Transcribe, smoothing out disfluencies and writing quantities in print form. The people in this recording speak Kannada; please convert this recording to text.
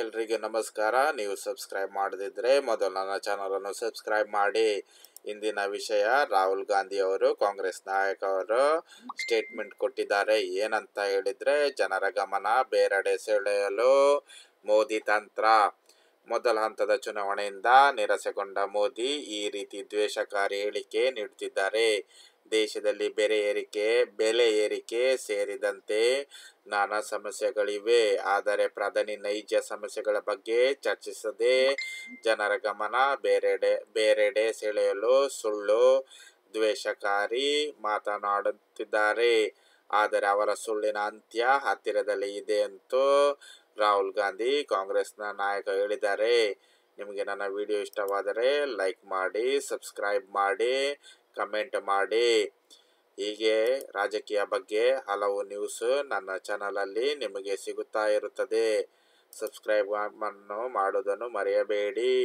ಎಲ್ರಿಗೂ ನಮಸ್ಕಾರ. ನೀವು ಸಬ್ಸ್ಕ್ರೈಬ್ ಮಾಡದಿದ್ದರೆ ಮೊದಲು ನನ್ನ ಚಾನಲನ್ನು ಸಬ್ಸ್ಕ್ರೈಬ್ ಮಾಡಿ. ಇಂದಿನ ವಿಷಯ, ರಾಹುಲ್ ಗಾಂಧಿ ಅವರು, ಕಾಂಗ್ರೆಸ್ ನಾಯಕ ಅವರು ಸ್ಟೇಟ್ಮೆಂಟ್ ಕೊಟ್ಟಿದ್ದಾರೆ. ಏನಂತ ಹೇಳಿದರೆ, ಜನರ ಗಮನ ಬೇರೆಡೆ ಸೆಳೆಯಲು ಮೋದಿ ತಂತ್ರ. ಮೊದಲ ಹಂತದ ಚುನಾವಣೆಯಿಂದ ನಿರಾಸೆಗೊಂಡ ಮೋದಿ ಈ ರೀತಿ ದ್ವೇಷಕಾರಿ ಹೇಳಿಕೆ ನೀಡುತ್ತಿದ್ದಾರೆ. ದೇಶದಲ್ಲಿ ಬೆಲೆ ಏರಿಕೆ ಸೇರಿದಂತೆ ನಾನಾ ಸಮಸ್ಯೆಗಳಿವೆ. ಆದರೆ ಪ್ರಧಾನಿ ನೈಜ ಸಮಸ್ಯೆಗಳ ಬಗ್ಗೆ ಚರ್ಚಿಸದೆ ಜನರ ಗಮನ ಬೇರೆಡೆ ಸೆಳೆಯಲು ಸುಳ್ಳು, ದ್ವೇಷಕಾರಿ ಮಾತನಾಡುತ್ತಿದ್ದಾರೆ. ಆದರೆ ಅವರ ಸುಳ್ಳಿನ ಅಂತ್ಯ ಹತ್ತಿರದಲ್ಲೇ ಇದೆ ಎಂದು ರಾಹುಲ್ ಗಾಂಧಿ, ಕಾಂಗ್ರೆಸ್ನ ನಾಯಕ ಹೇಳಿದ್ದಾರೆ. ನಿಮಗೆ ನನ್ನ ವಿಡಿಯೋ ಇಷ್ಟವಾದರೆ ಲೈಕ್ ಮಾಡಿ, ಸಬ್ಸ್ಕ್ರೈಬ್ ಮಾಡಿ, ಕಮೆಂಟ್ ಮಾಡಿ. ಹೀಗೆ ರಾಜಕೀಯ ಬಗ್ಗೆ ಹಲವು ನ್ಯೂಸ್ ನನ್ನ ಚಾನಲಲ್ಲಿ ನಿಮಗೆ ಸಿಗುತ್ತಾ ಇರುತ್ತದೆ. ಸಬ್ಸ್ಕ್ರೈಬ್ ಮಾಡೋದನ್ನು ಮರೆಯಬೇಡಿ.